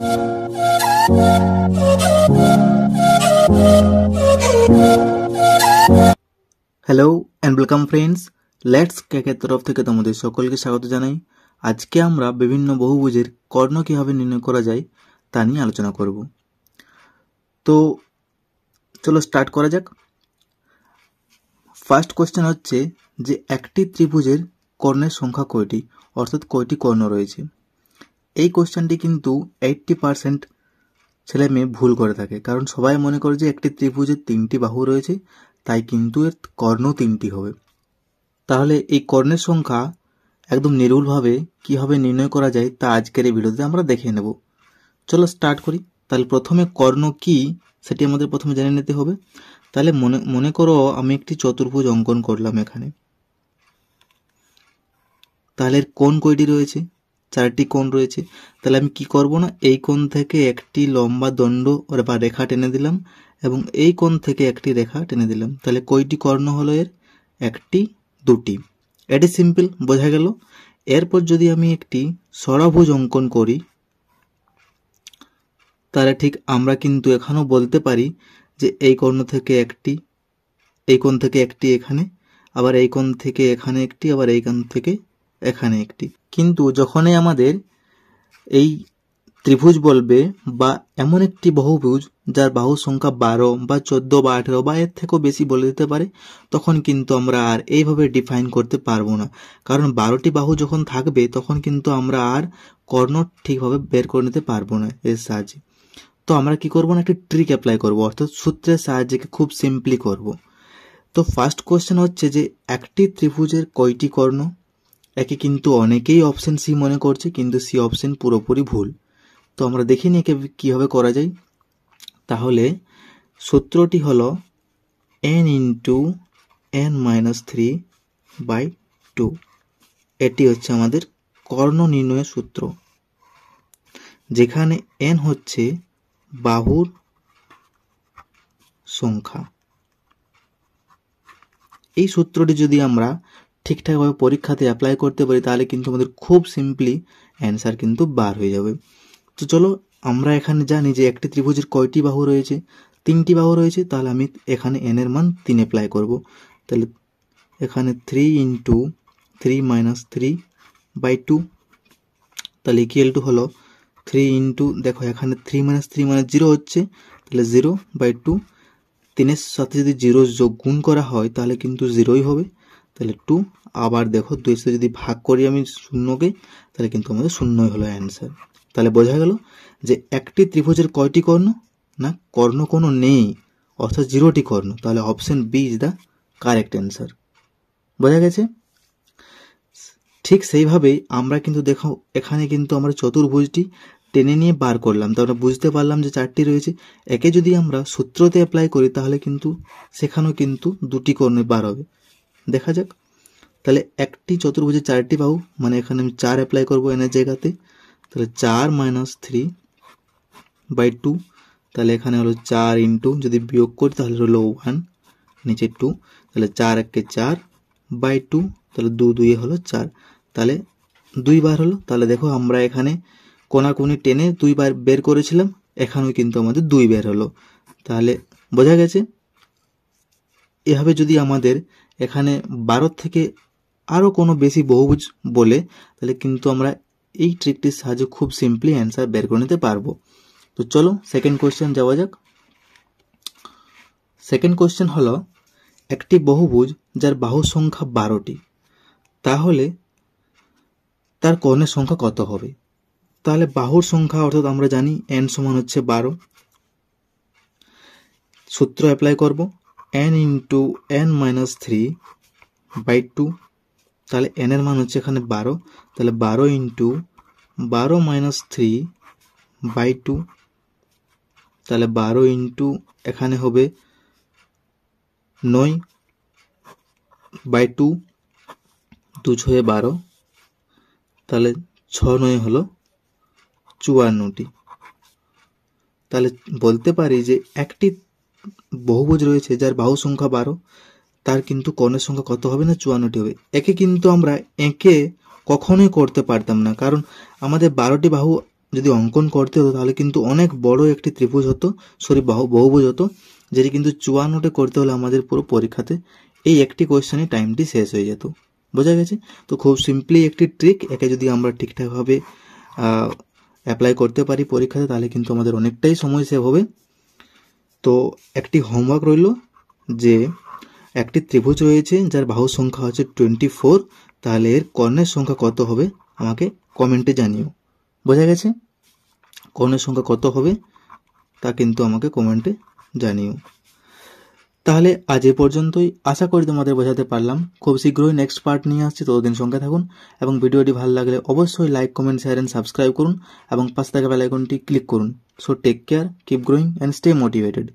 Hello and welcome friends, let's কেকের তরফ থেকে তোমাদের সকলকে স্বাগত জানাই। আজকে আমরা বিভিন্ন বহুভুজের কর্ণ কীভাবে নির্ণয় করা যায় তা নিয়ে আলোচনা করব। তো চলো স্টার্ট করা যাক। ফার্স্ট কোশ্চেন হচ্ছে যে একটি ত্রিভুজের কর্ণের সংখ্যা কয়টি, অর্থাৎ কয়টি কর্ণ রয়েছে। এই কোশ্চেনটি কিন্তু 80% ছেলে মেয়ে ভুল করে থাকে, কারণ সবাই মনে করে যে একটি ত্রিভুজের 3টি বাহু রয়েছে, তাই কিন্তু এর কর্ণ 3টি হবে। তাহলে এই কর্ণের সংখ্যা একদম নির্ভুলভাবে কীভাবে নির্ণয় করা যায় তা আজকের এই ভিডিওতে আমরা দেখে নেব। চলো স্টার্ট করি। তাহলে প্রথমে কর্ণ কি সেটি আমাদের প্রথমে জেনে নিতে হবে। তাহলে মনে করো আমি একটি চতুর্ভুজ অঙ্কন করলাম এখানে। তাহলে এর কোণ কয়টি রয়েছে? 4টি কোণ রয়েছে। তাহলে আমি কি করব না, এই কোণ থেকে একটি লম্বা দণ্ড বা রেখা টেনে দিলাম এবং এই কোণ থেকে একটি রেখা টেনে দিলাম। তাহলে কয়টি কর্ণ হলো এর? 1টি 2টি। এটি সিম্পল, বোঝা গেল। এরপর যদি আমি একটি ষড়ভুজ অঙ্কন করি, তাহলে ঠিক আমরা কিন্তু এখানেও বলতে পারি যে এই কর্ণ থেকে একটি, এই কোণ থেকে একটি এখানে, আবার এই কোণ থেকে এখানে একটি, আবার এই কোণ থেকে এখানে একটি। কিন্তু যখনই আমাদের এই ত্রিভুজ বলবে বা এমন একটি বহুভুজ যার বাহুর সংখ্যা 12 বা 14 বা 18 বা এর থেকেও বেশি বলে দিতে পারে, তখন কিন্তু আমরা আর এইভাবে ডিফাইন করতে পারবো না। কারণ 12টি বাহু যখন থাকবে তখন কিন্তু আমরা আর কর্ণ ঠিকভাবে বের করে নিতে পারবো না এর সাহায্যে। তো আমরা কি করবো না, একটি ট্রিক অ্যাপ্লাই করবো, অর্থাৎ সূত্রের সাহায্যে খুব সিম্পলি করব। তো ফার্স্ট কোশ্চেন হচ্ছে যে একটি ত্রিভুজের কয়টি কর্ণ। একে কিন্তু অনেকেই অপশন সি মনে করছে, কিন্তু সি অপশন পুরোপুরি ভুল। তো আমরা দেখে নিই কীভাবে করা যায়। তাহলে সূত্রটি হলো n ইন্টু n-3/2। এটি হচ্ছে আমাদের কর্ণ নির্ণয়ের সূত্র, যেখানে n হচ্ছে বাহুর সংখ্যা। এই সূত্রটি যদি আমরা ঠিকঠাকভাবে পরীক্ষাতে অ্যাপ্লাই করতে পারি, তাহলে কিন্তু আমাদের খুব সিম্পলি অ্যান্সার কিন্তু বার হয়ে যাবে। তো চলো, আমরা এখানে জানি যে একটি ত্রিভুজের কয়টি বাহু রয়েছে? 3টি বাহু রয়েছে। তাহলে আমি এখানে n এর মান 3 অ্যাপ্লাই করব। তাহলে এখানে 3 ইন্টু 3-3/2, তাহলে ইকুয়াল টু হলো 3 ইন্টু, দেখো এখানে 3 - 3 মানে 0 হচ্ছে, তাহলে 0/2। 3-এর সাথে যদি 0 যোগ গুণ করা হয় তাহলে কিন্তু 0ই হবে, তাহলে 2। আবার দেখো 2 এর সাথে যদি ভাগ করি আমি শূন্যকে, তাহলে কিন্তু আমাদের 0ই হলো অ্যান্সার। তাহলে বোঝা গেল যে একটি ত্রিভুজের কয়টি কর্ণ? না, কর্ণ কোনো নেই, অর্থাৎ 0টি কর্ণ। তাহলে option B is the correct answer. বোঝা গেছে? ঠিক সেইভাবেই আমরা কিন্তু দেখো এখানে কিন্তু আমরা চতুর্ভুজটি টেনে নিয়ে বার করলাম, তো আমরা বুঝতে পারলাম যে 4টি রয়েছে। একে যদি আমরা সূত্রতে অ্যাপ্লাই করি তাহলে কিন্তু সেখানেও কিন্তু 2টি কর্ণে বার হবে। দেখা যাক। তাহলে একটি চতুর্ভুজে 4টি বাহু, মানে এখানে আমি 4 অ্যাপ্লাই করবো এনের জায়গাতে। তাহলে 4 - 3/2, তাহলে এখানে হলো 4 ইন্টু, যদি বিয়োগ করি তাহলে হলো 1, নিচে 2, তাহলে 4 একে 4/2, তাহলে 2 2 হলো 4, তাহলে 2 বার হলো। তাহলে দেখো আমরা এখানে কোনাকুনি টেনে 2 বার বের করেছিলাম, এখানেও কিন্তু আমাদের 2 বের হলো। তাহলে বোঝা গেছে। এভাবে যদি আমাদের এখানে 12 থেকে আরও কোনো বেশি বহুভুজ বলে, তাহলে কিন্তু আমরা এই ট্রিকটির সাহায্যে খুব সিম্পলি অ্যান্সার বের করে নিতে পারবো। তো চলো সেকেন্ড কোশ্চেন যাওয়া যাক। সেকেন্ড কোশ্চেন হলো একটি বহুভুজ যার বাহুর সংখ্যা 12টি, তাহলে তার কর্ণের সংখ্যা কত হবে? তাহলে বাহুর সংখ্যা, অর্থাৎ আমরা জানি n সমান হচ্ছে 12। সূত্র অ্যাপ্লাই করব, n ইন্টু n-3/2। তাহলে n এর মান হচ্ছে এখানে 12, তাহলে 12 ইন্টু 12 - 3/2, তাহলে 12 ইন্টু এখানে হবে 9/2, 2 × 6 = 12, তাহলে 6 9 হলো 54টি। তাহলে বলতে পারি যে একটি বহুভুজ রয়েছে যার বাহু সংখ্যা 12, তার কিন্তু কর্ণের সংখ্যা কত হবে? না 54টি হবে। একে কিন্তু আমরা একে কখনোই করতে পারতাম না, কারণ আমাদের 12টি বাহু যদি অঙ্কন করতে হতো তাহলে কিন্তু অনেক বড় একটি ত্রিভুজ হতো, সরি বহুভুজ হতো, যেটি কিন্তু 54টে করতে হলে আমাদের পুরো পরীক্ষাতে এই একটি কোয়েশ্চেনে টাইমটি শেষ হয়ে যেত। বোঝা গেছে? তো খুব সিম্পলি একটি ট্রিক, একে যদি আমরা ঠিকঠাকভাবে অ্যাপ্লাই করতে পারি পরীক্ষাতে তাহলে কিন্তু আমাদের অনেকটাই সময় সেভ হবে। তো একটি হোমওয়ার্ক রইল যে একটি ত্রিভুজ রয়েছে যার বাহু সংখ্যা হচ্ছে 24, তাহলে এর কর্ণের সংখ্যা কত হবে আমাকে কমেন্টে জানিও। বোঝা গেছে? কর্ণের সংখ্যা কত হবে তা কিন্তু আমাকে কমেন্টে জানিও। তাহলে আজ এ পর্যন্তই, আশা করি তোমাদের বোঝাতে পারলাম। খুব শীঘ্রই নেক্সট পার্ট নিয়ে আসছি, ততদিন সঙ্গে থাকুন এবং ভিডিওটি ভালো লাগলে অবশ্যই like, comment, share and subscribe করুন এবং পাশে থাকা বেল আইকনটি ক্লিক করুন। So take care, keep growing and stay motivated.